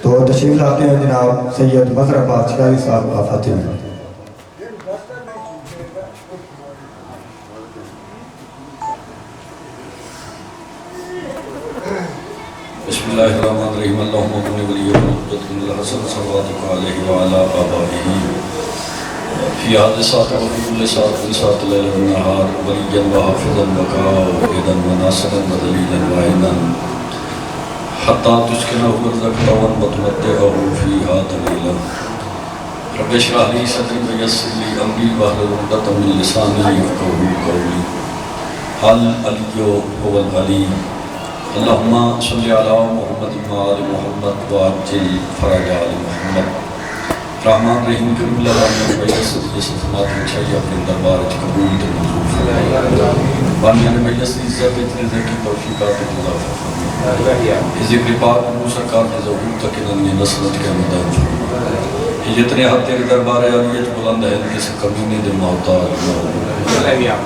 تو تشریف لاتے ہیں جناب سید مظہر بادشاہی صاحب کا فاتح ہے۔ بسم اللہ الرحمن الرحیم اللہم اکن ولی ونقضت من الحسن صلواتک علیہ وعلا آبائہ فی حادثات وفی کل سات من سات لیل و نہار ولیا و حافظا وقائدا و ناصرا و دلیلا و عینا حتی تسکنہ ورزقتا وتمتعہ فیہا طویلا رب اشرح لی صدری ویسر لی امری واحلل عقدۃ من لسانی یفقہوا قولی العلی هو العلی اللہم صلی علی محمد و آل محمد وعجل فرج آل محمد رحمان رحیم کریم لگانے مجلس صفحات چاہیے اپنے دربار قبول تے منظور فرمائے بانیان مجلس عزت اتنے ذکی توفیقات اضافہ فرمائے ذکر پاک نور سرکار کے ظہور تک انہوں نسلت کے مدائن فرمائے جتنے حد تیرے دربار عالیت بلند ہے کسی کمینے دے محتاج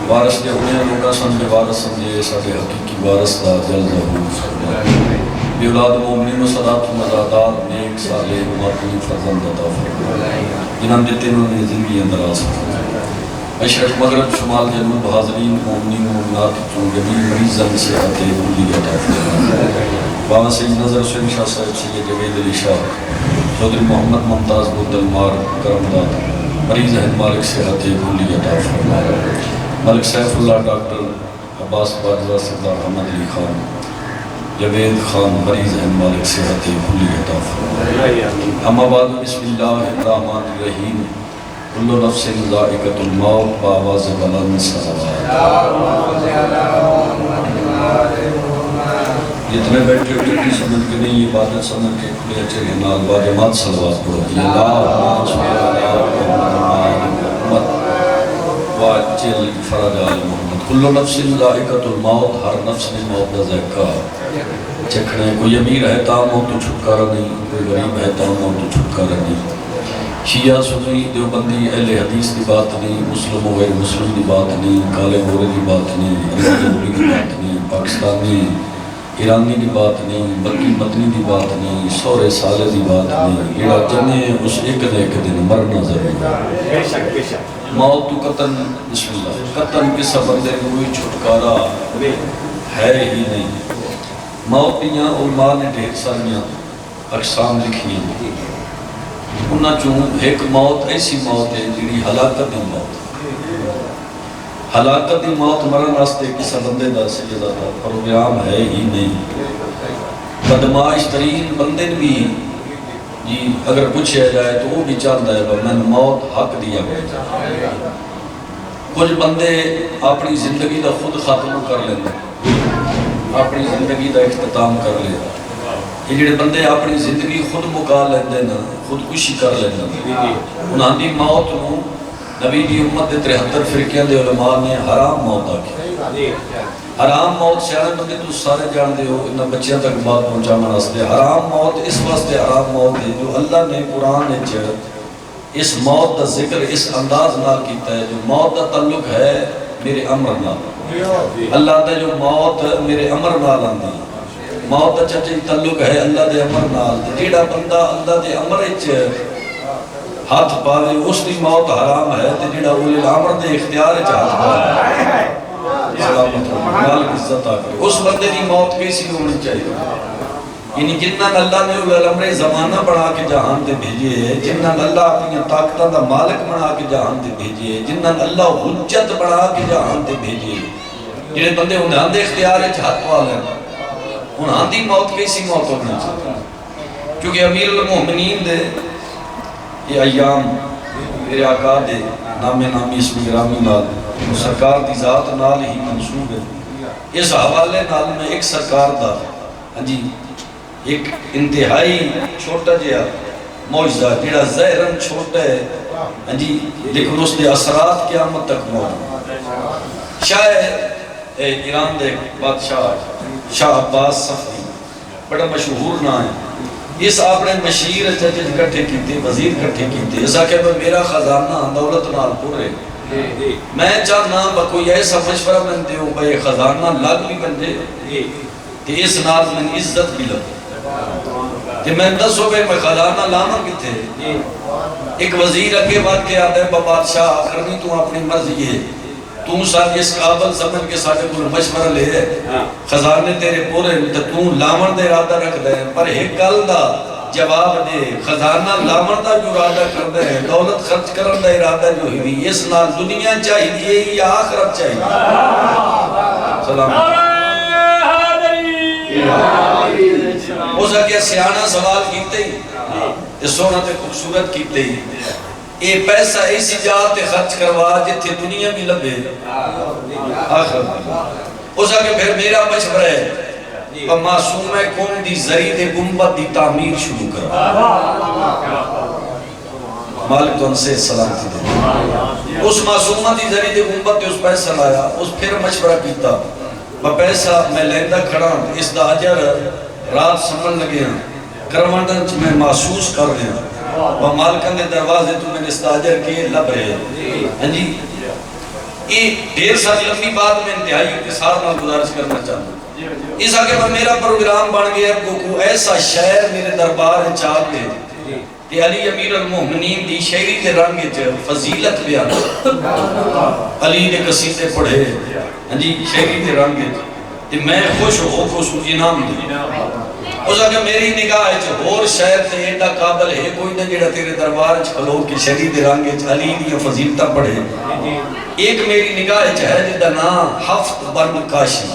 وارث دے ہونے لوگا سمجھے وارث سمجھے ساڑھے حقیقی وارث دا جل ظہور فرمائے بے اولاد مومنین و صدات و مزادار نیک صالح و ماتنی فرزند عطا فرمائے جنہاں دیتے انہوں نے زندگی اندراز فرمائے مشرق مغرب شمال جنوب حاضرین مومنین و مومنات چون جمیل مریضاً سے آتے کلی عطا فرمائے وہاں سے نظر حسین شاہ صاحب سید جوید علی شاہ چودھری محمد ممتاز بودلمار کرمداد مریض اہد مالک صحت کلی عطا فرمائے ملک سیف اللہ ڈاکٹر عباس باجوہ سردار احمد علی خان جوید خان مریض اہد مالک صحت کلی عطا فرمائے اما بعد بسم اللہ الرحمن الرحیم کل نفس ذائقۃ الموت بآواز بلند صلوات جتنے بیٹھے ہوئے کی سمجھ کے نہیں عبادت سمجھ کے کھلے اچھے نال باجمات صلوات پڑھو دی اللہم صلی اللہ محمد واجل فرج آل محمد کل نفس ذائقۃ الموت ہر نفس نے موت کا ذائقہ چکھنے کوئی امیر ہے تا موت تو چھٹکارا نہیں کوئی غریب ہے تا موت تو چھٹکارا نہیں شیعہ سنی دیوبندی اہل حدیث دی بات نہیں مسلم و غیر مسلم دی بات نہیں کالے گورے دی بات نہیں انگریزی دی بات نہیں پاکستانی ایرانی دی بات نہیں مکی مدنی دی بات نہیں سورے سالے دی بات نہیں ایڑا جنے اس ایک دن مرنا ضرور موت تو قطن بسم اللہ قطن کسا بندے کوئی چھٹکارا ہے ہی نہیں موت دیاں علماء نے ڈھیر ساریاں اقسام لکھی ہیں انہاں چون ایک موت ایسی موت ہے جنہی ہلاکت دی موت ہلاکت دی موت مرن واسطے کسا بندے دا سجدہ دا پروگرام ہے ہی نہیں بدمعاش ترین بندے بھی جی اگر پوچھا جائے تو وہ بھی چاہتا ہے میں موت حق دیا گیا کچھ بندے اپنی زندگی دا خود خاتمہ کر لیتے اپنی زندگی دا اختتام کر لیتے یہ جڑے بندے اپنی زندگی خود مکا لیندے نا خودکشی کر لیندے انہاں دی موت نو نبی دی امت دے 73 فرقیاں دے علماء نے حرام موت آکھی حرام موت سیانے بندے تو سارے جان دے ہو انہاں بچیاں تک بات پہنچا مناستے حرام موت اس واسطے حرام موت ہے جو اللہ نے قرآن نے اس موت دا ذکر اس انداز نہ کیتا ہے جو موت دا تعلق ہے میرے امر نہ اللہ دا جو موت میرے امر نہ لاندی موت دا چچے تعلق ہے اللہ دے امر نال جیڑا بندہ اللہ دے امر اچ ہاتھ پاوے اس دی موت حرام ہے تے جیڑا اولی الامر دے اختیار اچ ہاتھ پاوے سلامت مالک عزت آکے اس بندے دی موت کیسی ہونی چاہیے یعنی جنہاں اللہ نے اولی الامر زمانہ بنا کے جہان تے بھیجئے جنہاں اللہ اپنی طاقتاں دا مالک بنا کے جہان تے بھیجئے جنہاں اللہ حجت بنا کے جہان تے بھیجئے جنہیں بندے انہاں دے اختیار اچ ہاتھ پاوے انہاں دی موت کیسی موت ہونا چاہیے کیونکہ امیر المومنین دے یہ ایام میرے آقا دے نام نامی اسم گرامی نال سرکار دی ذات نال ہی منصوب ہے اس حوالے نال میں ایک سرکار دا جی ایک انتہائی چھوٹا جیا معجزہ جڑا ظاہراً چھوٹا ہے جی لیکن اس دے اثرات قیامت تک موجود شاہ ایران دے بادشاہ شاہ عباس صفی بڑا مشہور نہ ہے اس اپنے مشیر جج کٹھے کیتے وزیر کٹھے کیتے اس آکے میں میرا خزانہ دولت نال پورے میں چاہنا کوئی ایسا مشورہ من دے ہو بھئی خزانہ لگ بھی بن دے کہ اس نال من عزت بھی لگ کہ کہ میں دسو بے میں خزانہ لانا کتے ایک وزیر اگے بات کے آتا ہے بادشاہ کرنی تو اپنی مرضی ہے تو ساتھ اس قابل سمجھ کے ساتھ کوئی مشورہ لے ہے خزانے تیرے پورے تو لامن دے ارادہ رکھ دے پر ایک گل دا جواب دے خزانہ لامن دا جو ارادہ کر دے دولت خرچ کرن دا ارادہ جو ہوئی اس نال دنیا چاہیے یا آخرت چاہیے سلام اس اگے سیانہ سوال کیتے ہی سونا تے خوبصورت کیتے ہی اے پیسہ ایسی جات تے خرچ کروا جتھے دنیا بھی لبے آخر اس آگے پھر میرا مشورہ ہے معصوم قوم دی زرید گنبد دی تعمیر شروع کروا مالک تو ان سے سلامتی دے اس معصومہ دی زرید گنبد تے اس پیسہ لایا اس پھر مشورہ کیتا میں پیسہ میں لیندہ کھڑا اس دا اجر رات سمن لگے ہیں کروندن میں محسوس کر رہے ہیں وہ مالکن دے دروازے تو میں نے استاجر کے لب رہے ہیں جی یہ دیر ساتھ لمبی بات میں انتہائی اقتصار میں گزارش کرنا چاہتا ہوں اس آگے پر میرا پروگرام بن گیا کو ایسا شہر میرے دربار چاہتے کہ علی امیر المومنین دی شہری کے رنگ فضیلت بیان علی نے قصیدے پڑھے جی شہری کے رنگ میں خوش ہو انعام دی اس آگے میری نگاہ ہے اور شہر تے ایڈا قابل ہے کوئی نہ جڑا تیرے دربار کھلو کی شہید رنگ علی دی فضیلتہ پڑھے ایک میری نگاہ ہے جدا نام ہفت بند کاشی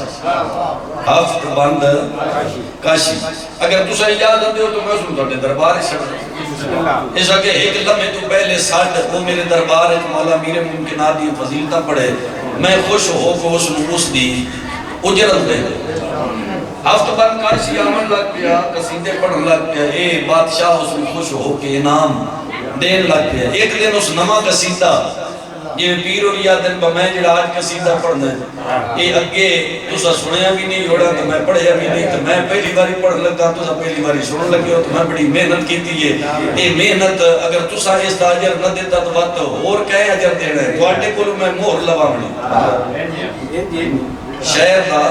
ہفت بند کاشی اگر تسا اجازت دیو تو میں سن تھوڑے دربار شہر اس آگے ایک لمحے تو پہلے ساٹھ وہ میرے دربار ہے مولا میرے ممکنات دی فضیلتہ پڑھے میں خوش ہو کو اس دی اجرت دے ہفت بند کاشی آمن لگ پیا قصیدے پڑھن لگ پیا اے بادشاہ اس میں خوش ہو کے انعام دین لگ پیا ایک دن اس نما قصیدہ یہ پیر اور یاد دن میں جڑا آج قصیدہ پڑھنا ہے اے اگے تسا سنیا بھی نہیں ہوڑا تو میں پڑھیا بھی نہیں تو میں پہلی باری پڑھن لگا تسا پہلی باری سنن لگے ہو تو میں بڑی محنت کی تھی اے محنت اگر تسا اس دا اجر نہ دیتا تو بات اور کہے اجر دینا ہے تواڈے کول میں مہر لواونی شہر دا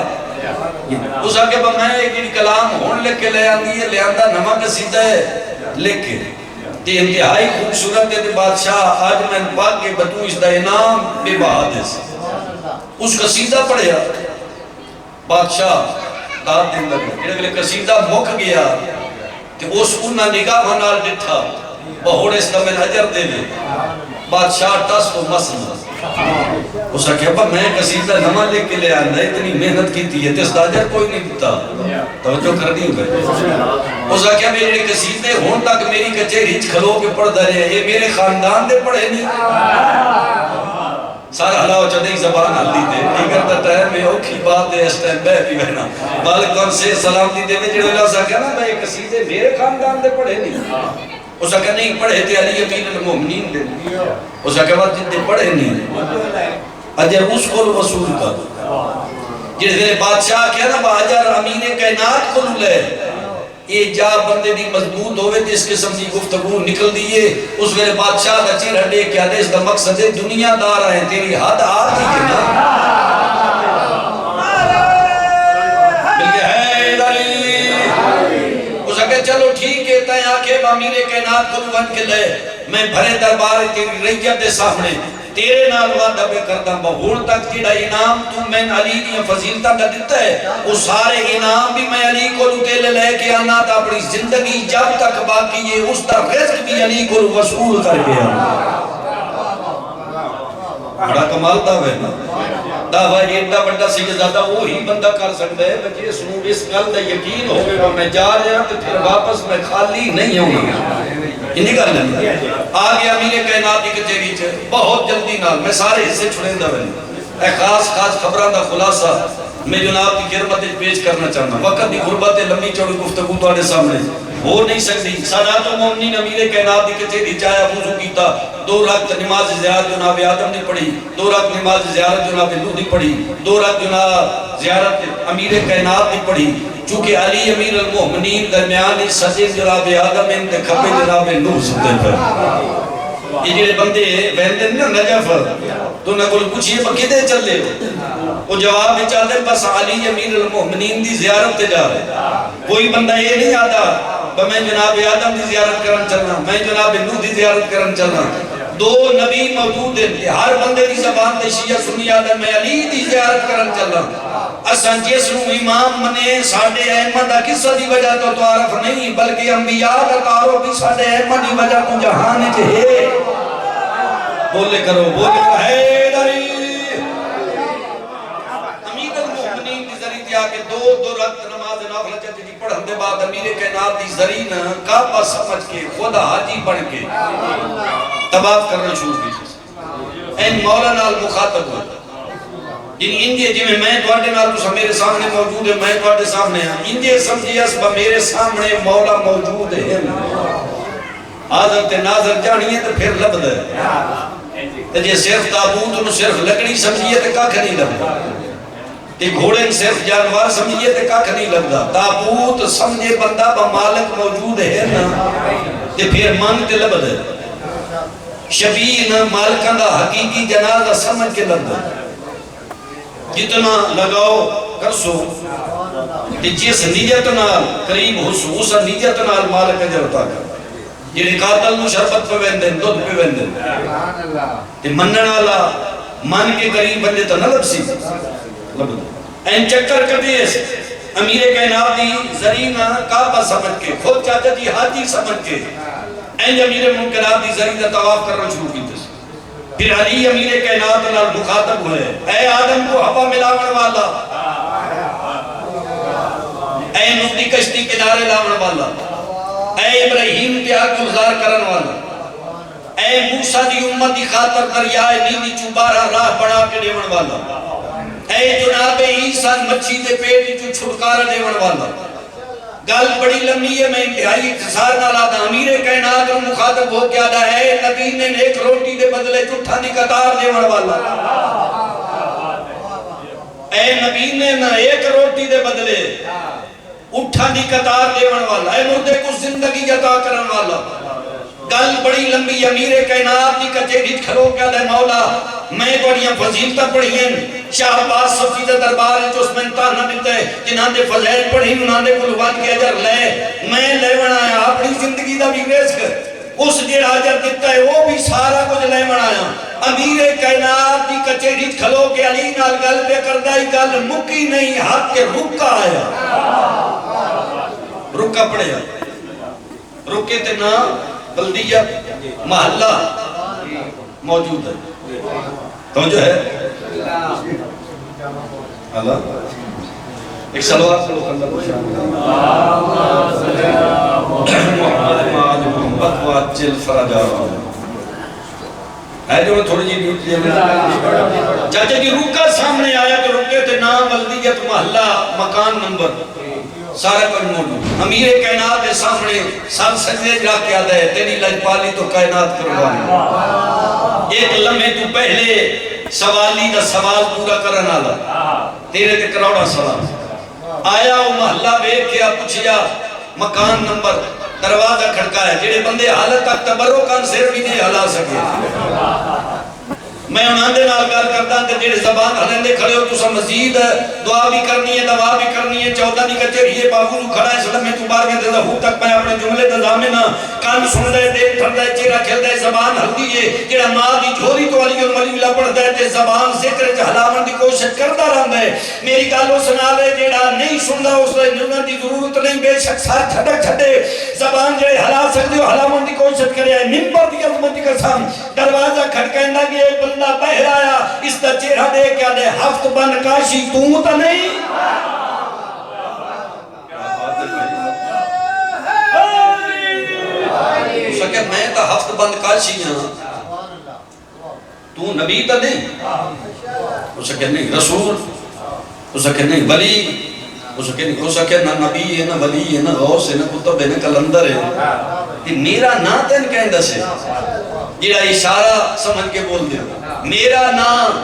اس آگے با میں ایک کلام ہون لکھ کے لے آندی ہے لے آندہ نمہ قصیدہ ہے لکھ کے تے انتہائی خوبصورت ہے بادشاہ آج میں پاک کے بتوں اس دا انعام بے بہادر اس قصیدہ پڑھیا بادشاہ داد دن لگے اگلے قصیدہ مک گیا کہ اس انہا نگاہ نال ڈٹھا بہوڑے اس دا میں حجر دے لے بادشاہ ٹس کو مسل اس نے کہا میں قصیدہ نمہ لے کے لے آنا اتنی محنت کی تھی ہے تیس داجر کوئی نہیں دیتا توجہ کر دی ہوئے اس نے کہا میرے قصیدے ہون تک میری کچھے رچ کھلو کے پڑھ دے رہے یہ میرے خاندان دے پڑھے نہیں سارا حلاو چدیں زبان حلی دے دیگر تا ٹائم میں اوکھی بات دے اس ٹائم بے بھی بہنا مالک کون سے سلامتی دے میں جڑے اللہ سا کہنا میں یہ قصیدے میرے خاندان دے پڑھے نہیں اس نے کہا نہیں پڑھے تھے علی امیر المومنین دے اس نے کہا جن دے پڑھے نہیں اجر اس کو وصول کا جس دے بادشاہ کہا نا باجر امین کائنات کو لے یہ جا بندے دی مضبوط ہوئے تھے اس قسم دی گفتگو نکل دیئے اس ویلے بادشاہ دا چیر ہڈے کیا دے اس دا مقصد ہے دنیا دار آئے تیری حد آتی ہے نا بلکہ ہے دلی اس نے کہا چلو ٹھیک ہے تائیں آکے امیر کائنات کو بن کے لے میں بھرے دربار تیری ریت دے سامنے تیرے نال وعدہ بے کردہ بہون تک جڑا انعام تو میں علی دی فضیلتہ دا دیتا ہے وہ سارے انعام بھی میں علی کو لے لے کے آنا تھا اپنی زندگی جب تک باقی ہے اس تا رزق بھی علی کو وصول کر گیا بڑا کمال دعوے نا دعوے ایڈا بڑا سیدزادہ وہی بندہ کر سکتا ہے بچے سنو اس گل دا یقین ہوگے گا میں جا رہا تو پھر واپس میں خالی نہیں ہوں گا یہ نہیں کر لیں آگے امیر کائنات کی کچھری چھے بہت جلدی نال میں سارے حصے چھڑیں دا بھئی اے خاص خبران دا خلاصہ میں جناب کی خدمت پیش کرنا چاہتا ہوں وقت دی غربت لمبی چوڑی گفتگو تو آنے سامنے ہو نہیں سکتی سادات و مومنین امیر کائنات کی کچھری چاہیا وضو کیتا 2 رکعت نماز زیارت جناب آدم نے پڑھی 2 رکعت نماز زیارت جناب نوح نے پڑھی 2 رکعت جناب زیارت امیر کائنات نے پڑھی چونکہ علی امیر المومنین درمیان سجن جناب آدم انتے کھپے جناب نوح ستے پر یہ جڑے بندے ویندے نا نجف تو نہ کوئی پوچھئے پر کدے چل لے وہ جواب میں چاہتے بس علی امیر المومنین دی زیارت تے جا رہے کوئی بندہ یہ نہیں آتا میں جناب آدم دی زیارت کرن چلنا، میں جناب نوح دی زیارت کرن چلنا. دو نبی موجود ہیں کہ ہر بندے دی زبان تے شیعہ سنی آدم میں علی دی زیارت کرن چلنا. اساں جس نو امام منے ساڈے ائمہ دا قصہ دی وجہ تو تعارف نہیں بلکہ انبیاء دا تعارف بھی ساڈے ائمہ دی وجہ تو جہان وچ ہے. بولے کرو حیدری. امیر المؤمنین دی ذریعے تے آ کے دو رکعت نماز نافلہ جی پڑھن دے بعد امیر کائنات دی ذریعے کعبہ سمجھ کے خود حاجی بن کے طواف کرنا شروع کی. این مولا نال مخاطب ہوئے انجے جی میں تواڈے نال تساں میرے سامنے موجود ہے، میں تواڈے سامنے ہاں. انجے سمجھی اس میرے سامنے مولا موجود ہے. حاضر تے ناظر جانیے تے پھر لبدا ہے. تے جے صرف تابوت نو صرف لکڑی سمجھیے تے ککھ نہیں لبدا. تے گھوڑے صرف جانور سمجھیے تے ککھ نہیں لبدا. تابوت سمجھے بندہ با مالک موجود ہے نا تے پھر من تے لبدا ہے. شبیہ نہ مالکاں دا حقیقی جنازہ سمجھ کے لبدا. جتنا لگاؤ کرسو تے جس نیت نال قریب ہوسو اس نیت نال مالک اجر عطا کر. جڑے قاتل نو شربت پہ ویندے دودھ پہ ویندے تے منن والا من کے قریب بندے تو نہ لبسی لبدا. این چکر کدی اس امیر کائنات دی ذریعہ کعبہ سمجھ کے خود چاچا جی حاجی سمجھ کے این امیر منکرات دی ذریعہ طواف کرنا شروع کیتے. پھر علی امیر کائنات نال مخاطب ہوئے. اے آدم کو ہوا ملاون والا، اے نوح دی کشتی کنارے لاون والا، اے ابراہیم کے حق گزار کرن والا، اے موسیٰ دی امت دی خاطر دریائے نیلی چوبارہ راہ بنا کے دیون والا، اے جناب عیسیٰ مچھی دے پیٹ جو چھٹکارا دیون والا. گل بڑی لمبی ہے، میں انتہائی اختصار نہ لاتا. امیر کائنات اور مخاطب ہو کیا دا ہے نبی نے ایک روٹی دے بدلے جھٹھا دی قطار دیون والا. اے نبی نے ایک روٹی دے بدلے اٹھا دی قطار دیون والا. اے مردے کو زندگی عطا کرن والا. گل بڑی لمبی. امیر کائنات دی کچہری کھلو کیا دے مولا میں بڑیاں فضیلتاں پڑھی ہیں. شاہ عباس صفی دے دربار جو اس میں انتہا نہ دیتے جنہاں دے فضائل پڑھی انہاں دے قلوبان کے اجر لے. میں لے بنایا اپنی زندگی دا بھی رزق اس جڑا اجر دیتا ہے وہ بھی سارا کچھ لے بنایا. امیر کائنات دی کچہری کھلو کے علی نال گل پہ کردہ ہی گل مکی نہیں ہاتھ کے رکا آیا. رکا پڑے رکے تے نا بلدیہ محلہ موجود ہے تو جو ہے اللہ ایک سلوات کرو محمد محمد واجل فرجا ہے جو تھوڑی جی بیوٹ جی چاچا جی رکا سامنے آیا تو رکے تے نام بلدیت محلہ مکان نمبر سارا کوئی موجود. امیر کائنات کے سامنے سال سجدے جا کے آدھا ہے تیری لجپالی تو کائنات کروانی. ایک لمحے تو پہلے سوالی دا سوال پورا کرن والا تیرے تے کروڑا سوال آیا. وہ محلہ بیٹھ کے پوچھیا مکان نمبر دروازہ کھڑکایا. جڑے بندے حالت تک تبرکاں سر بھی نہیں ہلا سکے. میں انہاں دے نال گل کردا تے جڑے زبان ہلندے کھڑے ہو تساں مزید دعا بھی کرنی ہے دعا بھی کرنی ہے. 14 دی کچہری ہے بابو نو کھڑا ہے اسلام میں تو بار کے ظہور تک میں اپنے جملے دا ضامن کان سندا ہے دیکھ پھردا ہے چہرہ کھلدا ہے زبان ہلدی ہے. جڑا ماں دی جھولی تو علی اور ولی اللہ پڑھدا ہے تے زبان ذکر وچ ہلاون دی کوشش کردا رہندا ہے. میری گل اس نال ہے جڑا نہیں سندا اس نوں دی ضرورت نہیں بے شک سر چھڈے زبان جڑے ہلا سکدے ہو ہلاون دی کوشش کرے. منبر دی عظمت دی قسم دروازہ کھٹکیندا کہ بندہ باہر آیا اس دا چہرہ دیکھ کے آدھے ہفت بن کاشی تو تا نہیں. اس کہ میں تا ہفت بند کاشی ہاں تو نبی تا نہیں. اس کہ نہیں رسول. اس کہ نہیں ولی. اس کہ نہیں. اس کہ نہ نبی ہے نہ ولی ہے نہ غوث ہے نہ کتب ہے نہ کلندر ہے. میرا نا تین کہندہ سے جڑا اشارہ سمجھ کے بول دیا میرا نام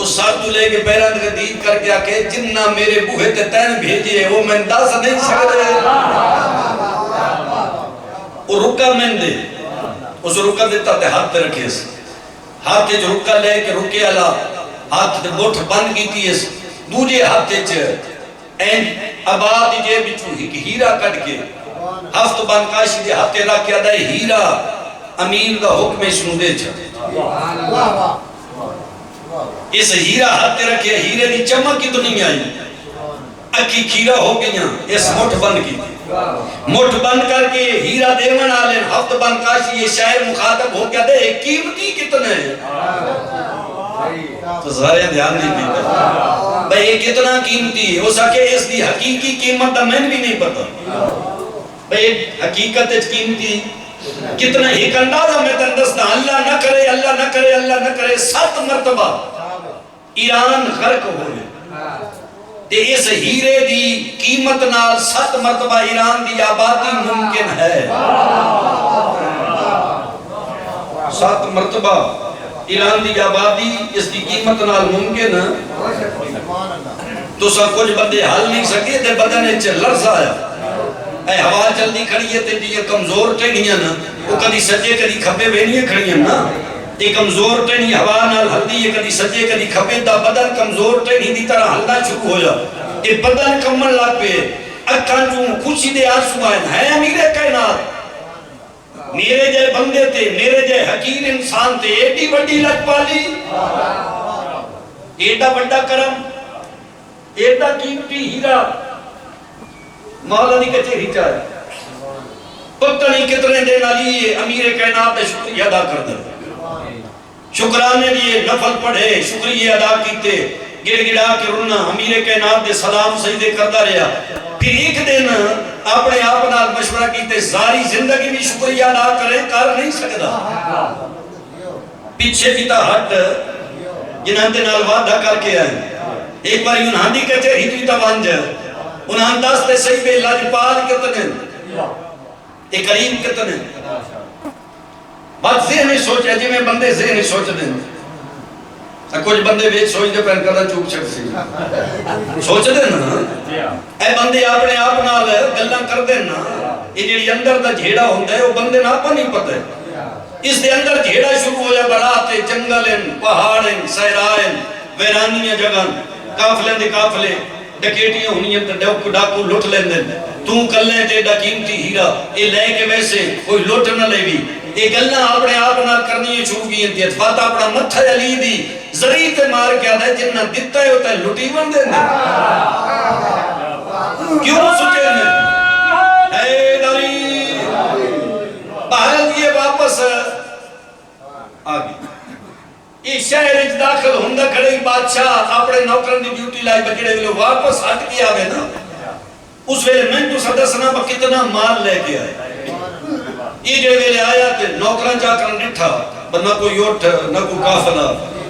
اس ساتھ تو لے کے پیران غدید کر کے آکے جنہ میرے بوہے تے تین بھیجئے وہ میں انداز نہیں سکتے. وہ رکا میں دے اس رکا دیتا تے ہاتھ تے رکھے اس ہاتھ تے جو رکا لے کے رکے اللہ ہاتھ تے بوٹھ بند کی تھی اس دوجے ہاتھ تے این آباد جے بچو ہیرا کٹ کے ہفت بن کاشی دے ہاتھے رکھ کے دے ہیرا امیر دا حکم اس نو دے چھڑے اس ہیرا ہاتھے رکھے ہیرے دی چمک کتنی آئی اکی کھیرا ہو گئیاں اس مٹھ بند کی مٹھ بند کر کے ہیرا دیون آلین ہفت بند کاشی یہ شاعر مخاطب ہو گیا دے قیمتی کتنے تو سارے دھیان نہیں دیتا بھئی یہ کتنا قیمتی ہے ہو سکے اس دی حقیقی قیمت دا میں بھی نہیں پتا بھئی حقیقت اس قیمتی کتنا ایک اندازہ میں تندستا اللہ نہ کرے اللہ نہ کرے اللہ نہ کرے 7 مرتبہ ایران غرق ہوئے تے اس ہیرے دی قیمت نال 7 مرتبہ ایران دی آبادی ممکن ہے 7 مرتبہ ایران دی آبادی اس دی قیمت نال ممکن ہے تو سب کچھ بندے حل نہیں سکے تے بدن لرز آیا اے ہوا جلدی کھڑی ہے تے یہ کمزور ٹینیاں نا وہ کدی سجے کدی کھپے وینیاں کھڑیاں نا تے کمزور ٹینی ہوا نال ہلدی ہے کدی سجے کدی کھپے دا بدن کمزور ٹینی دی طرح ہلنا شروع ہویا تے بدن کمل لگ پہ اکھاں جو خوشی دے آنسو آئے ہے امیر کائنات میرے جائے بندے تے میرے جائے حقیر انسان تے ایڈی بڑی لج پالی ایڈا بڑا کرم ایڈا قیمتی ہیرا مولا دی کچھے چاہے پتہ نہیں کتنے دن علی امیر کائنات شکریہ ادا کر دے شکرانے لیے نفل پڑھے شکریہ ادا کیتے گڑ گڑا کے رونا امیر کائنات دے سلام سجدے کرتا رہا پھر ایک دن اپنے آپ نال مشورہ کیتے ساری زندگی بھی شکریہ ادا کریں کر نہیں سکتا پیچھے کی تا ہٹ جنہاں دے نال وعدہ کر کے آئے ایک بار انہاں دی کہتے ہی تا وانج انہاں دستے صحیح بے لاجپال کتنے ایک کریم کتنے بات ذہنی سوچ ہے جی میں بندے ذہنی سوچ دیں کچھ بندے بیچ سوچ دے پہن کردہ چوک چھک سی سوچ دیں نا اے بندے اپنے آپ نال گلنا کر دیں نا یہ جیڑی اندر دا جھیڑا ہوندہ ہے وہ بندے نا پا نہیں پتہ ہے اس دے اندر جھیڑا شروع ہو جا براتے جنگلیں پہاڑیں سیرائیں ویرانیاں جگن کافلیں دے کافلے ڈکیٹیاں ہونی ہیں تو ڈاکو لٹ لیندے تو کلیں تے ڈاکیمتی ہیرا اے لے کے ویسے کوئی لٹ نہ لے بھی اے گلنا اپنے آپ نہ کرنی ہے چھوڑ گئی ہیں فاتح اپنا متھا علی دی ذریع تے مار کے آدھا ہے جنہ دیتا ہے ہوتا ہے لٹی بن دے کیوں سکے میں اے داری بہرحال یہ واپس آگئی یہ شہر اچ داخل ہوندہ کھڑے بادشاہ اپنے نوکرن دی ڈیوٹی لائی بجڑے گلے واپس ہٹ کیا گئے نا اس ویلے میں تو صدسنا با کتنا مال لے کے آئے یہ جڑے ویلے آیا تے نوکران جا کر نٹھا نہ کوئی اوٹ نہ کوئی کافلہ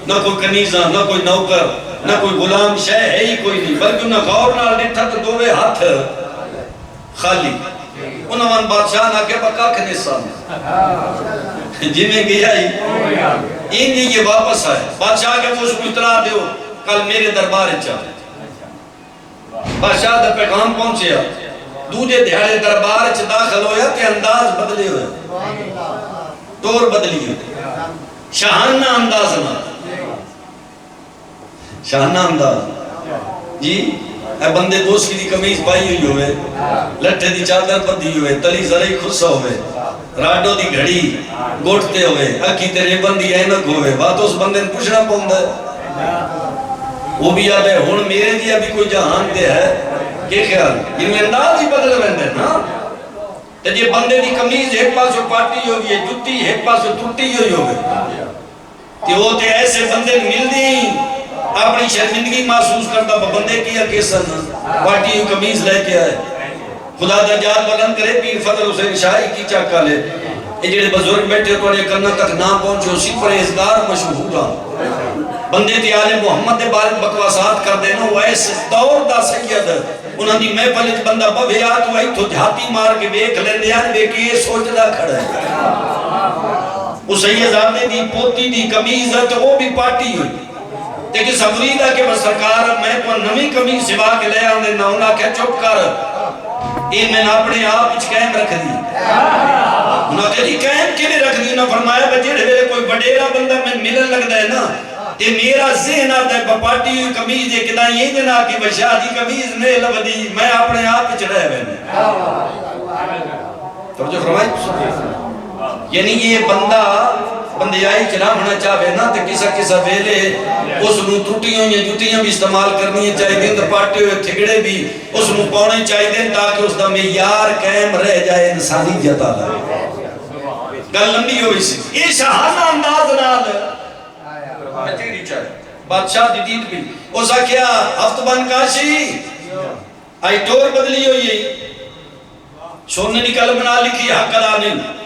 نہ کوئی کنیزہ نہ کوئی نوکر نہ کوئی غلام شہ ہے ہی کوئی نہیں بلکہ انہاں غور نال نٹھا تو دووے ہاتھ خالی انہاں بادشاہ نہ کہ بکا کھنے سامنے جی میں گیا ہی ان یہ واپس آئے بادشاہ کے وہ اس کو اطلاع دیو کل میرے دربار چاہے بادشاہ دا پیغام پہنچے دوجے دہاڑے دربار چ داخل ہویا کہ انداز بدلے ہوئے طور بدلی ہوئے شاہانہ انداز نہ شاہانہ انداز جی اے بندے دوست کی دی کمیز پائی ہوئی ہوئے لٹھے دی چادر پدی ہوئے تلی زرعی خصہ ہوئے راڈو دی گھڑی گوٹتے ہوئے اکی تیرے بندی اینک ہوئے بات اس بندے نے پوچھنا پہندا ہے وہ بھی یاد ہے ہون میرے دیا بھی کوئی جہان دے ہے کہ خیال ان میں انداز ہی بدل رہندے نا تے جے بندے دی کمیز ایک پاسو پاٹی ہوئی ہے جتی ایک پاسو ٹوٹی ہوئی ہوئے کہ وہ تے ایسے بندے مل دی اپنی شرمندگی محسوس کرتا بندے کیا کیسن پاٹی ہوئی کمیز لے کے آئے خدا درجات بلند کرے پیر فضل حسین شاہی کی چاکا لے یہ جڑے بزرگ بیٹھے تو انہیں کرنا تک نہ پہنچو سی پرہیزگار مشہورا بندے تے آل محمد دے بارے بکواسات کر دینا وہ ایسے دور دا سید انہاں دی محفل وچ بندہ بوے آ تو آئی تو جھاتی مار کے ویکھ لیندے آن ویکھ یہ سوچدا کھڑا ہے وہ سید زادے دی پوتی دی کمیز ہے تو وہ بھی پاٹی ہوئی لیکن سفریدہ کہ بس سرکار میں تو نمی کمیز سوا کے لے آنے نہ انہاں کہ چپ کر یہ میں نے اپنے آپ اچھ قائم رکھ دی انہاں کہ جی قائم کے لئے رکھ دی انہاں فرمایا بجے میرے کوئی بڑیرا بندہ میں ملن لگ دے نا تے میرا ذہن آتا ہے بپاٹی ہوئی کمیز ہے کدا یہ جنا کہ بشادی کمیز نہیں لگ دی میں اپنے آپ اچھ رہے میں توجہ فرمائی، یعنی یہ بندہ بندیائی چلا ہونا چاہے نا تو کسا ویلے اس نو ٹوٹیاں یا جوتیاں بھی استعمال کرنی چاہیے دیں تو پاٹے ہوئے تھگڑے بھی اس نو پاؤنے چاہیے دیں تاکہ اس دا معیار قائم رہ جائے انسانیت آلہ گل لمبی ہوئی سی یہ شاہانہ انداز نال تیری چاہے بادشاہ دی دید بھی اسا کیا ہفت بن کاشی آئی ٹور بدلی ہوئی ہے سونے نکل بنا لکھی حق ادا نہیں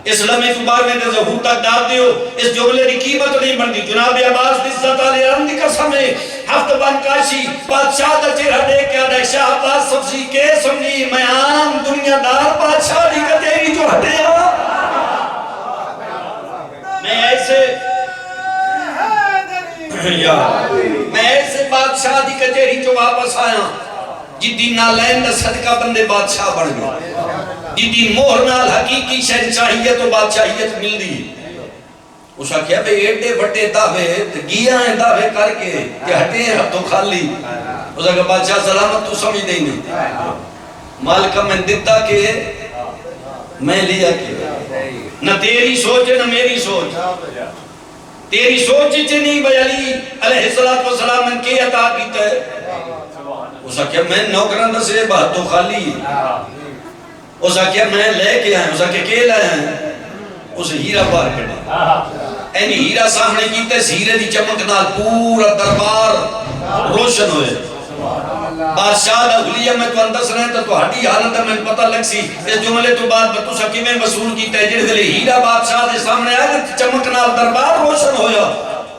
اسلامی تبار میں دے ظہور تک ڈال دیو اس جملے کی قیمت نہیں بندی جناب عباس عزت علی رحم دی قسم ہے ہفت بن کاشی بادشاہ دا چہرہ دیکھ کے آدھے شاہ عباس سبزی کے سمجھی میں عام دنیا دار بادشاہ دی کتیری جو ہٹے ہاں میں ایسے بادشاہ دی کچہری جو واپس آیا جدی نالین دا صدقہ بندے بادشاہ بڑھ گئے جدی مہر نال حقیقی شہنشاہیت و بادشاہیت مل دی اسا کیا بھئی ایڈے بٹے دعوے گیا ہیں دعوے کر کے کہ ہٹے ہیں ہتھوں خالی اسا کہ بادشاہ سلامت تو سمجھ دیں گے مالکہ میں دیتا کہ میں لیا کہ نہ تیری سوچ ہے نہ میری سوچ تیری سوچ چنی بھئی علی علیہ السلام نے کی عطا کیتا ہے اسا کیا میں نوکران دا سے بہتوں خالی اسا کیا میں لے کے آئیں اسا کیا کے لائے ہیں اسے ہیرہ پار کرنا اینی ہیرہ سامنے کیتے ہیرے دی چمک نال پورا دربار روشن ہوئے بادشاہ دا غلیہ میں تو اندس رہے تو ہٹی حالت میں پتہ لگ سی اس جملے تو بعد بتو سکی میں مسئول کیتے جڑے دلے ہیرہ بادشاہ دے سامنے آئے چمک نال دربار روشن ہویا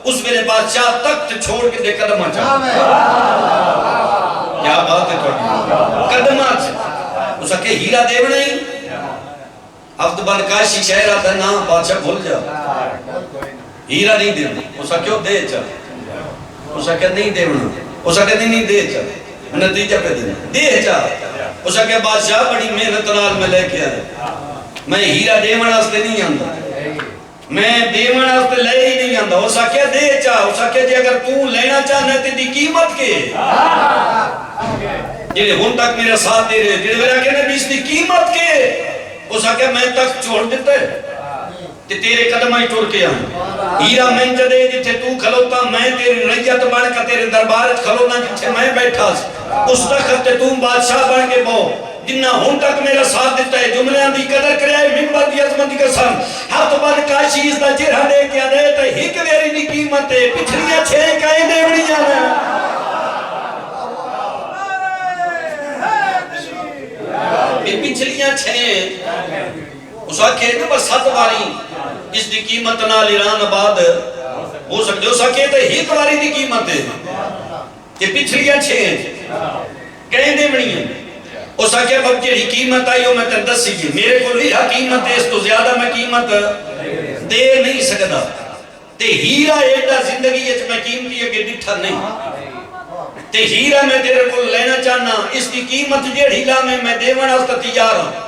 اس میرے بادشاہ تخت چھوڑ کے دے قدم آچا کیا بات ہے تو قدم آچا اسا کہ ہیرہ دیو نہیں ہفت بن کاشی شہرہ تھا نا بادشاہ بھول جا ہیرہ نہیں دیو اسا کیوں دے چا اسا کہ نہیں دیو اسا کہ نہیں دے چا نتیجہ پہ دے چا اسا کہ بادشاہ بڑی محنت نال میں لے کے آئے میں ہیرہ دیوان آستے نہیں آندھا میں دیوان آستے لے ہی نہیں آندھا اسا کہ دے چا اسا کہ جی اگر تو لینا چاہنے تیری قیمت کے جنہیں ہون تک میرے ساتھ دے رہے جنہیں میرا کہنے بھی اس کی قیمت کے اسا کہ میں تک چھوڑ دیتا ہے تیرے قدم آئی ٹور کے آئیں ہیرہ میں جدے جتھے تو کھلوتا میں تیری ریت بڑھ کا تیرے دربارت کھلونا جتھے میں بیٹھا اس تخت تو بادشاہ بڑھ کے بہو جنہ ہون تک میرا ساتھ دیتا ہے جملیاں دی قدر کرے آئے ممبر دی عظمت کا سن ہاتھ بن کاشی اس دا چہرہ دے کے آدھے تو ہک ویری دی قیمت ہے پچھلیاں چھے کائیں دیوڑیاں ہیں پچھلیاں چھے اس آکھے نا بس 7 باری اس دی قیمت نال ایران آباد ہو سکتے اس آکھے تو ہیک باری دی قیمت ہے یہ پچھلیاں چھے کہیں دے بڑی ہیں اس آکھے اب جی قیمت آئی ہو میں تے دس سیجی میرے کو بھی قیمت ہے اس تو زیادہ میں قیمت دے نہیں سکتا تے ہیرہ ایڈا زندگی ہے میں قیمتی ہے کہ ڈٹھا نہیں تے ہیرہ میں تیرے کو لینا چاہنا اس کی قیمت جیڑی لا میں دیوان آستا تیار ہوں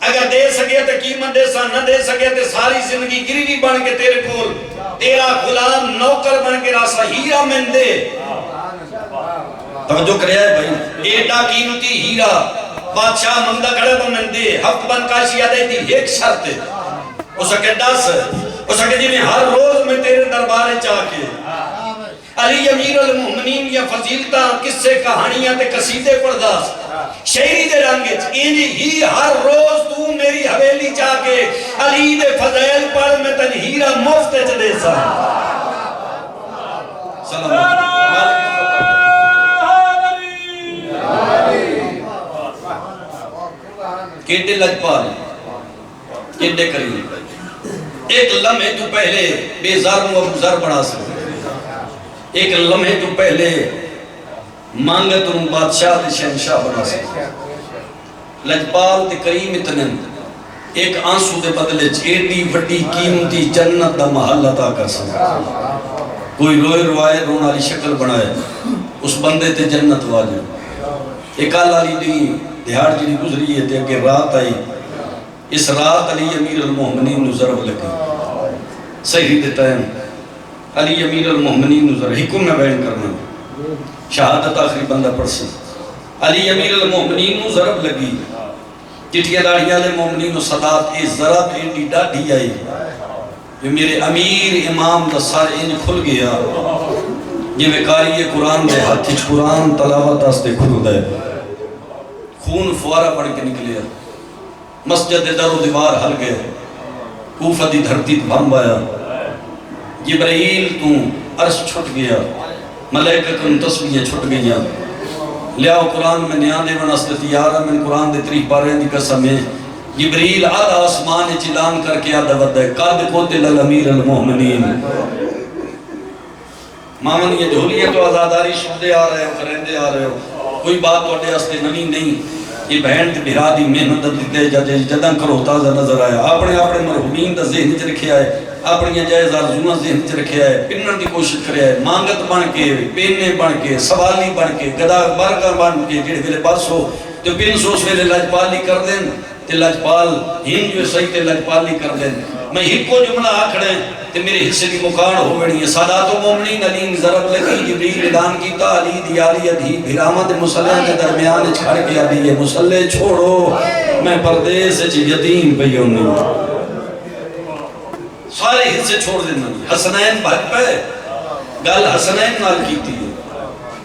اگر دے سکے تو قیمت دے سا نہ دے سکے تو ساری زندگی گریوی بن کے تیرے کول تیرا غلام نوکر بن کے راسا ہیرہ میں دے توجہ کرے آئے بھائی ایڈا قیمتی ہیرہ بادشاہ مندہ کھڑے تو میں دے ہفت بن کاشی آدھے تھی ایک شرط ہے اسا کہ 10 اسا کہ جی میں ہر روز میں تیرے دربارے چاہ کے علی امیر المومنین یا فضیلتہ قصے کہانیاں تے قصیدے پرداس شہری دے رنگے انہی ہی ہر روز تو میری حویلی چاہ کے علی دے فضائل پڑھ میں تن ہیرہ مفت چدے سا سلام کیٹے لجپال کیٹے کریم ایک لمحے تو پہلے بے زار و ابو زار بنا سکتے ایک لمحے تو پہلے مانگت ان بادشاہ دے شہنشاہ بنا سکتے لجپال تے کریم اتنن ایک آنسو دے بدلے ایڈی وڈی قیمتی جنت دا محل عطا کر سکتے کوئی روئے روائے رونا لی شکل بنائے اس بندے تے جنت واجب ایک آلہ لی دی دیہار جنی گزری ہے تے اگر رات آئی اس رات علی امیر المومنین نظرب لگی صحیح دیتا ہے علی امیر المومنین نظر حکم میں بیان کرنا شہادت آخری بندہ پڑھ سے علی امیر المومنین نظرب لگی چٹھیاں داڑیاں لے مومنین و صدات اے ذرا ایڈی ڈاڈی آئی کہ میرے امیر امام دا سر ان کھل گیا یہ میں قاری قرآن دے ہاتھ قرآن تلاوت آستے کھل دے خون فوارہ پڑھ کے نکلیا مسجد در و دیوار ہل گئے کوفہ دی دھرتی بھم آیا جبرائیل تو عرش چھٹ گیا ملائکہ کن تسبیحیں چھٹ گئیاں لیاؤ قرآن میں نیانے ونستے تیارہ میں قرآن دے 3 پارے دی قسم ہے جبریل آدھا آسمان چلان کر کے آدھا ودہ قاد قتل الامیر المومنین مامن یہ جھولیاں تو آزاداری شدے آ رہے ہو کرندے آ رہے ہو کوئی بات تو اٹھے استے نہیں یہ بہن تے بھرا دی محنت دیتے جداں کرو تازہ نظر آیا اپنے مرحومین دا ذہن چ رکھیا ہے اپنی جائز آرزوئاں ذہن چ رکھیا ہے پنن دی کوشش کریا ہے مانگت بن کے پینے بن کے سوالی بن کے گدا بارگاہ بن کے جڑے ویلے پاس ہو تے پن سو ویلے لجپالی کر دین تے لجپال ہن جو صحیح تے لجپالی کر دین میں ہکو جملہ آکھڑے تے میرے حصے دی مکان ہو گئی ہے سادات و مومنین علی ضرب لگی جبریل اعلان کیتا علی دی علی ادھی بھرامت مسلح کے درمیان چھڑ کے علی یہ مسلح چھوڑو میں پردیس چ یتیم پئی ہونی سارے حصے چھوڑ دینا حسنین بھاگ پہ گل حسنین نال کیتی ہے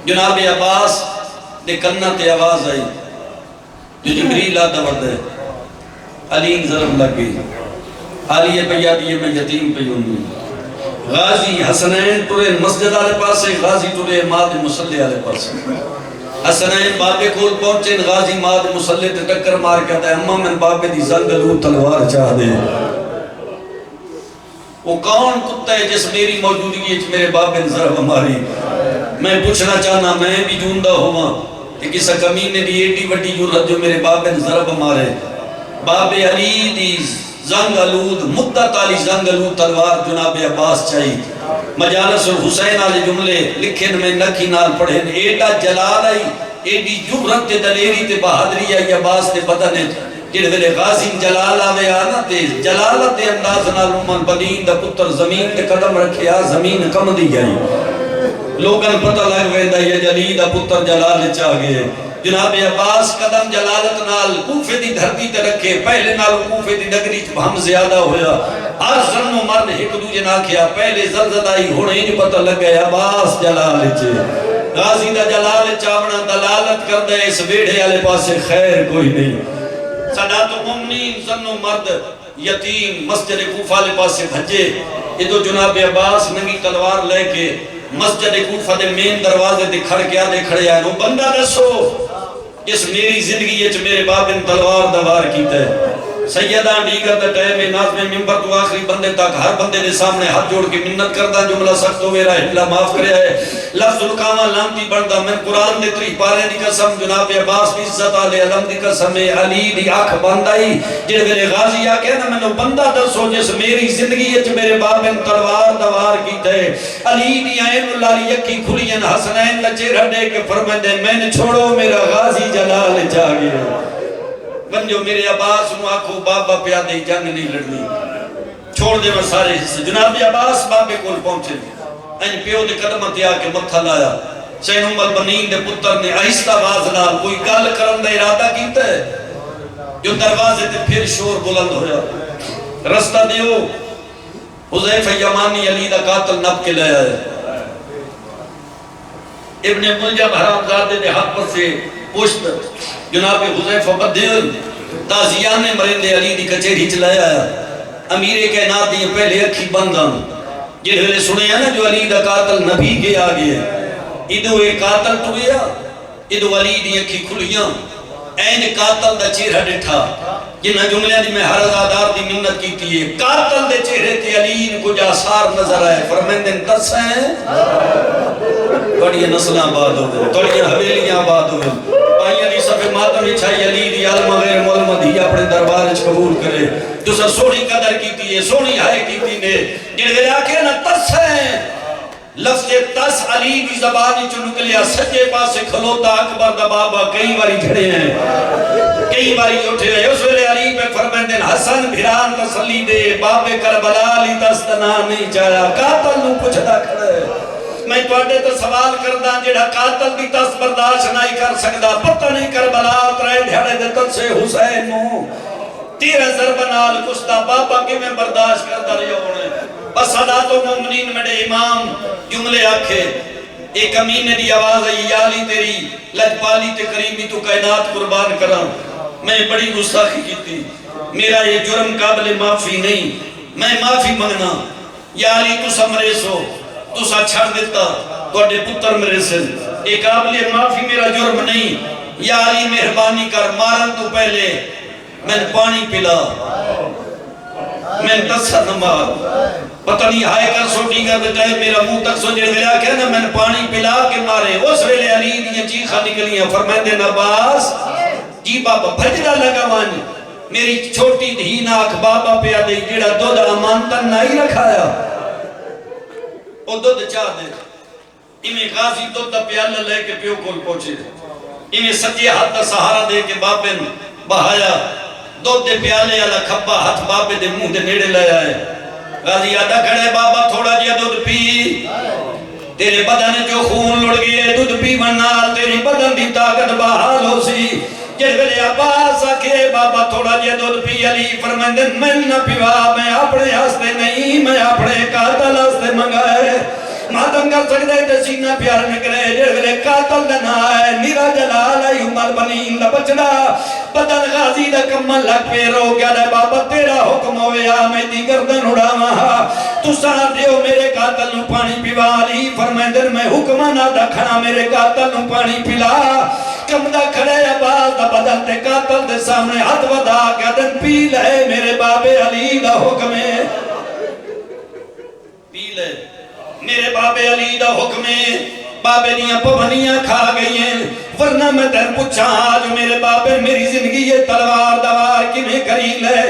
جناب عباس دے کنہ تے آواز آئی جو جبریل آدھا ورد ہے علی ضرب لگ گئی علی پیا دیئے میں یتیم پہ ہوں غازی حسنین تورے مسجد آلے پاسے غازی تورے ماد مسلح آلے پاسے حسنین بابے کول پہنچے غازی ماد مسلح تے ٹکر مار کہتا ہے اممہ من بابے دی زنگلو تلوار چاہ دے وہ کون کتا ہے جس میری موجودگی ہے میرے بابے نے ضرب ہماری میں پوچھنا چاہنا میں بھی جوندہ ہوا کہ کسا کمینے دی ایڈی وڈی جرت جو میرے بابے نے ضرب ہمارے بابے علی دی زنگ علود مدت علی زنگ علود تلوار جناب عباس چاہی مجالس الحسین آلے جملے لکھن میں نکی نال پڑھیں ایڈا جلال آئی ایڈی جبرت تے دلیری تے بہادری آئی عباس تے بدنے جڑے ویلے غازی جلال آوے آنا تے جلالت تے انداز نال امن بدین دا پتر زمین تے قدم رکھے آ زمین کم دی گئی لوگن پتہ لگ ویندہ یہ جلی دا پتر جلال چاہ گئے جناب عباس قدم جلالت نال کوفے دی دھرتی تے رکھے پہلے نال کوفے دی نگری بہم زیادہ ہویا ہر زن و مرد ایک دو جنا کیا پہلے زلزدائی ہونے ہی پتہ لگ گئے عباس جلال چے غازی دا جلال چاونا دلالت کر دے اس بیڑے والے پاسے خیر کوئی نہیں سادات و مومنین زن و مرد یتیم مسجد کوفہ لے پاسے بھجے ادھو جناب عباس ننگی تلوار لے کے مسجد کوفہ دے مین دروازے دے کھڑ کے آدھے کھڑے آئے نو بندہ دسو جس میری زندگی اچھ میرے باپ ان تلوار دوار کیتا ہے سیدہ دیگر دے ٹائم ناظم ممبر تو آخری بندے تک ہر بندے دے سامنے ہاتھ جوڑ کے منت کردہ جملہ سخت ہو میرا اللہ معاف کرے ہے لفظ القامہ لامتی بڑھدا میں قرآن نے 3 پارے دی قسم جناب عباس کی عزت آلے علم دی قسم علی دی آنکھ بندائی جنہے میرے غازی آکے نا میں نے بندہ دسو جس میری زندگی اچھ میرے باپ ان تلوار دوار کی تھے علی دی آئین اللہ لی یکی کھلین حسنین لچے رہنے کے فرمائے دے میں نے چھوڑو میرا غازی جلال جاگے بنجو میرے عباس نو آکھو بابا پیادے جنگ نہیں لڑنی چھوڑ دے میں سارے حصے جناب عباس بابے کول پہنچے این پیو دے قدمت یا کے متھا لایا سین امال بنین دے پتر نے آہستہ باز نال کوئی گل کرن دا ارادہ کیتا ہے جو دروازے تے پھر شور بلند ہویا رستہ دیو حذیفہ یمانی علی دا قاتل نب کے لے آئے ابن ملجم حرام زادے دے حق پر سے پوشت جناب حذیفہ بدل تازیان مرندے علی دی کچھری چلایا آیا امیر کائنات دی پہلے اکھی بندان جنہوں سنے ہیں نا جو علی دا قاتل نبی کے آگے ادھو ایک قاتل تو گیا ادھو علی دی اکھی کھلیاں این قاتل دا چہرہ ڈٹھا جنہ جملے دی میں ہر ازادار دی منت کی تھی قاتل دے چہرے تے علی کو جاسار نظر آئے فرمیندن تس ہیں بڑی نسلیں آباد ہو گئے بڑی حویلیاں آباد ہو گئے پائیاں دی صفحے ماتم اچھائی علی دی علم غیر مولمد ہی اپنے دربار اچھ قبول کرے جو سر سونی قدر کیتی ہے سونی ہائے کیتی نے جن گلے آکے نا تس ہیں لفظ تس علی دی زبانی چو نکلیا سجے پاسے کھلوتا اکبر دا بابا کئی باری جھڑے ہیں کئی باری اٹھے ہیں اس ویلے علی پہ فرمیندن حسن بھران تسلی دے باب کربلا لی دستنا نہیں چاہیا قاتل نو پچھتا کھڑے میں تواڈے تو سوال کردا جڑا قاتل دی تس برداشت نہیں کر سکدا پتہ نہیں کربلا ترے دھیاڑے دے تسے حسین نو تیرے ضرب نال کشتا بابا کیویں برداشت کردا رہیا ہونے بس صدات مومنین میرے امام جملے آکھے ایک کمینے دی آواز ہے یا علی تیری لجپالی تے کریمی تو کائنات قربان کراں میں بڑی گستاخی کی تھی میرا یہ جرم قابل معافی نہیں میں معافی مانگنا یا علی تو سمرے سو تو سا چھڑ دیتا توڑے پتر میرے سے ایک قابل معافی میرا جرم نہیں یا علی مہربانی کر مارن تو پہلے میں پانی پلا میں تصر نمار پتہ نہیں ہائے کر سوٹی کر بجائے میرا منہ تک سو جڑ ملا کہ نا میں پانی پلا کے مارے اس ویلے علی دیاں چیخا نکلیاں فرمائے دے نباس جی بابا بھجڑا لگا وانی میری چھوٹی دھی ناک بابا پہ آدھے جڑا دودھ امانتا نہیں رکھایا او دودھ چاہ دے انہیں غازی دودھ پیالہ لے کے پیو کول پہنچے انہیں سچے ہاتھ دا سہارا دے کے بابے بہایا دودھ دے پیالے والا کھپا ہاتھ بابے دے منہ دے نیڑے لے آئے غازی آدھا کھڑے بابا تھوڑا جیا دودھ پی تیرے بدن جو خون لڑ گئے دودھ پی منال تیری بدن دی طاقت بحال ہو سی جس ویلے عباس آکھے بابا تھوڑا جیا دودھ پی علی فرمائے میں نہ پیوا میں اپنے ہستے نہیں میں اپنے قاتل ہستے منگائے ماتم کر سکتے ہیں سینہ پیار نکلے جس ویلے قاتل دنا ہے نیرا جلال ہے عمر بنین دا بچڑا بدن غازی دا کمل لگ پہ رو گیا رہے بابا تیرا حکم ہویا میں دی گردن اڑا وہاں تو ساتھ دیو میرے قاتل نو پانی پیوا علی فرمائے دن میں حکمانہ دا کھنا میرے قاتل نو پانی پلا کم دا کھڑے عباس دا بدل تے قاتل دے سامنے ہاتھ ودا کیا دن پی لے میرے بابے علی دا حکمے پی لے میرے بابے علی دا حکمے بابے دیاں پونیاں کھا گئی ہیں ورنہ میں تیر پوچھا آج میرے بابے میری زندگی یہ تلوار دوار کمیں کری لے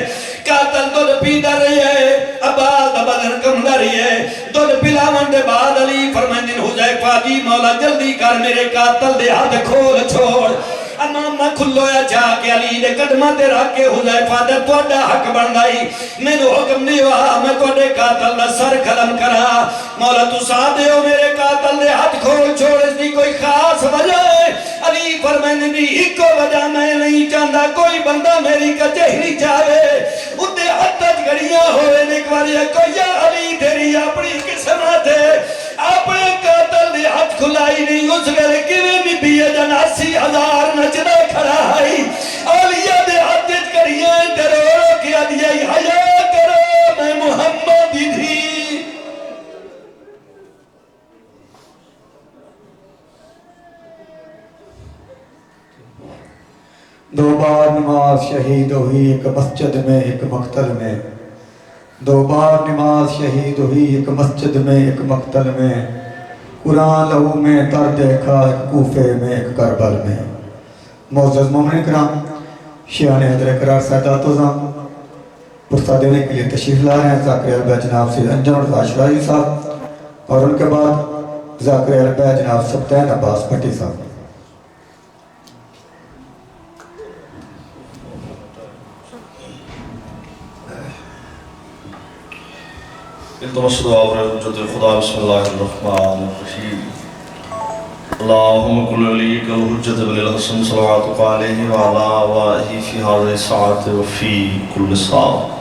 قاتل دل پیدا رہی ہے عباس دا بدن کم دا رہی ہے دل پلاون دے بعد علی فرمائندن حضیفہ جی مولا جلدی کر میرے قاتل دے ہاتھ کھول چھوڑ امامہ کھلویا جا کے علی دے قدمہ تے رکھ کے حضیفہ دے توڑا حق بندائی میں نے حکم نہیں ہوا میں توڑے قاتل دا سر قلم کرا مولا تو ساتھ دے ہو میرے قاتل دے ہاتھ کھول چھوڑ اس دی کوئی خاص وجہ ہے علی فرمائنے دی ایک وجہ میں نہیں چاہتا کوئی بندہ میری کچہری چاہے ادھے حدت گھڑیاں ہوئے نکواریا کوئی یا علی تیری اپنی قسمت ہے اپنے قاتل دے ہاتھ کھلائی نہیں اس گلے کیویں بھی بھی جن 80,000 نچنا کھڑا ہے اولیاء دے ہاتھ کریاں کرو کیا دیا حیا کرو میں محمد تھی دو بار نماز شہید ہوئی ایک مسجد میں ایک مقتل میں دو بار نماز شہید ہوئی ایک مسجد میں ایک مقتل میں قرآن لہو میں تر دیکھا ایک کوفے میں ایک کربل میں معزز مومن کرام شیعان حضرت قرار سادات وزام پرسہ دینے کے لیے تشریف لا رہے ہیں ذاکر البیع جناب سے انجم رضا شرائی صاحب اور ان کے بعد ذاکر البیع جناب سبتین عباس بھٹی صاحب التمس دعا برحمت خدا بسم اللہ الرحمن الرحیم اللہم کل علیک الحجت بن الحسن صلواتک علیہ وعلا آوائہ فی حاضر ساعت وفی کل ساعت